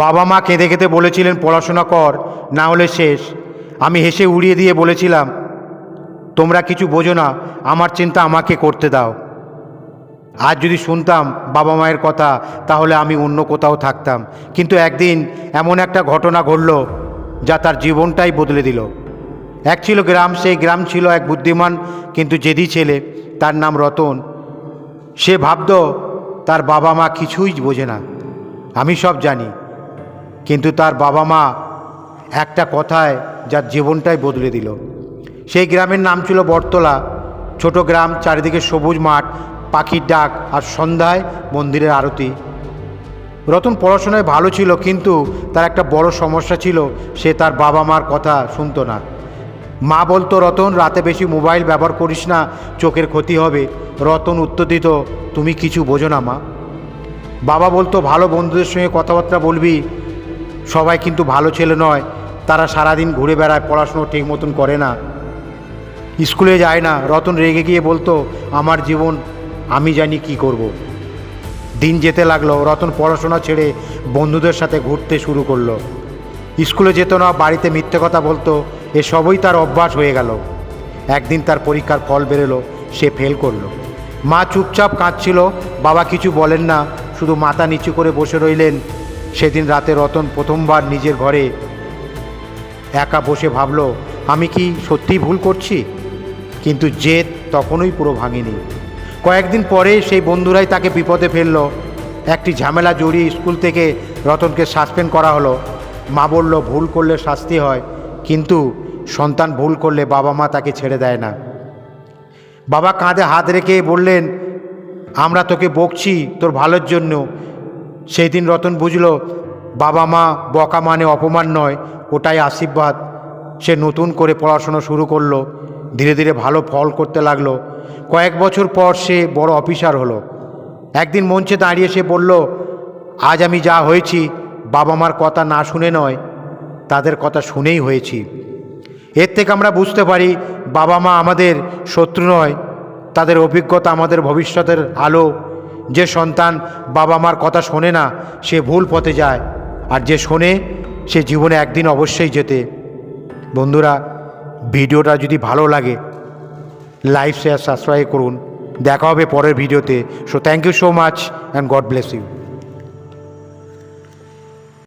বাবা মা কেঁদে কেঁদে বলেছিলেন পড়াশোনা কর, না হলে শেষ। আমি হেসে উড়িয়ে দিয়ে বলেছিলাম, তোমরা কিছু বোঝো না, আমার চিন্তা আমাকে করতে দাও। আজ যদি শুনতাম বাবা মায়ের কথা তাহলে আমি অন্য কোথাও থাকতাম। কিন্তু একদিন এমন একটা ঘটনা ঘটল যা তার জীবনটাই বদলে দিল। এক ছিল গ্রাম, সেই গ্রাম ছিল এক বুদ্ধিমান কিন্তু জেদি ছেলে, তার নাম রতন। সে ভাবত তার বাবা মা কিছুই বোঝে না, আমি সব জানি। কিন্তু তার বাবা মা একটা কথায় যার জীবনটাই বদলে দিল। সেই গ্রামের নাম ছিল বটতলা। ছোট গ্রাম, চারিদিকে সবুজ মাঠ, পাখির ডাক আর সন্ধ্যায় মন্দিরের আরতি। রতন পড়াশোনায় ভালো ছিল, কিন্তু তার একটা বড় সমস্যা ছিল, সে তার বাবা মার কথা শুনতো না। মা বলতো, রতন রাতে বেশি মোবাইল ব্যবহার করিস না, চোখের ক্ষতি হবে। রতন উত্তর দিত, তুমি কিছু বোঝো না মা। বাবা বলতো, ভালো বন্ধুদের সঙ্গে কথাবার্তা বলবি, সবাই কিন্তু ভালো ছেলে নয়, তারা সারাদিন ঘুরে বেড়ায়, পড়াশুনো ঠিক মতন করে না, স্কুলে যায় না। রতন রেগে গিয়ে বলতো, আমার জীবন আমি জানি কি করব। দিন যেতে লাগলো, রতন পড়াশোনা ছেড়ে বন্ধুদের সাথে ঘুরতে শুরু করলো। স্কুলে যেত না, বাড়িতে মিথ্যে কথা বলতো, এসবই তার অভ্যাস হয়ে গেল। একদিন তার পরীক্ষার ফল বেরোলো, সে ফেল করলো। মা চুপচাপ কাঁদছিল, বাবা কিছু বলেন না, শুধু মাথা নিচু করে বসে রইলেন। সেদিন রাতে রতন প্রথমবার নিজের ঘরে একা বসে ভাবল, আমি কি সত্যিই ভুল করছি? কিন্তু জেদ তখনই পুরো ভাঙেনি। কয়েকদিন পরে সেই বন্ধুরাই তাকে বিপদে ফেলল। একটি ঝামেলা জড়িয়ে স্কুল থেকে রতনকে সাসপেন্ড করা হলো। মা বলল, ভুল করলে শাস্তি হয়, কিন্তু সন্তান ভুল করলে বাবা মা তাকে ছেড়ে দেয় না। বাবা কাঁধে হাত রেখে বললেন, আমরা তোকে বকছি তোর ভালোর জন্য। সেই দিন রতন বুঝল, বাবা মা বকা মানে অপমান নয়, ওটাই আশীর্বাদ। সে নতুন করে পড়াশোনা শুরু করলো, ধীরে ধীরে ভালো ফল করতে লাগলো। কয়েক বছর পর সে বড় অফিসার হলো। একদিন মঞ্চে দাঁড়িয়ে সে বলল, আজ আমি যা হয়েছি বাবা মার কথা না শুনে নয়, তাদের কথা শুনেই হয়েছি। এর থেকে আমরা বুঝতে পারি, বাবা মা আমাদের শত্রু নয়, তাদের অভিজ্ঞতা আমাদের ভবিষ্যতের আলো। যে সন্তান বাবা মার কথা শোনে না, সে ভুল পথে যায়, আর যে শোনে সে জীবনে একদিন অবশ্যই যেতে। বন্ধুরা, ভিডিওটা যদি ভালো লাগে লাইক, শেয়ার, সাবস্ক্রাইব করুন। দেখা হবে পরের ভিডিওতে। So thank you so much and God bless you.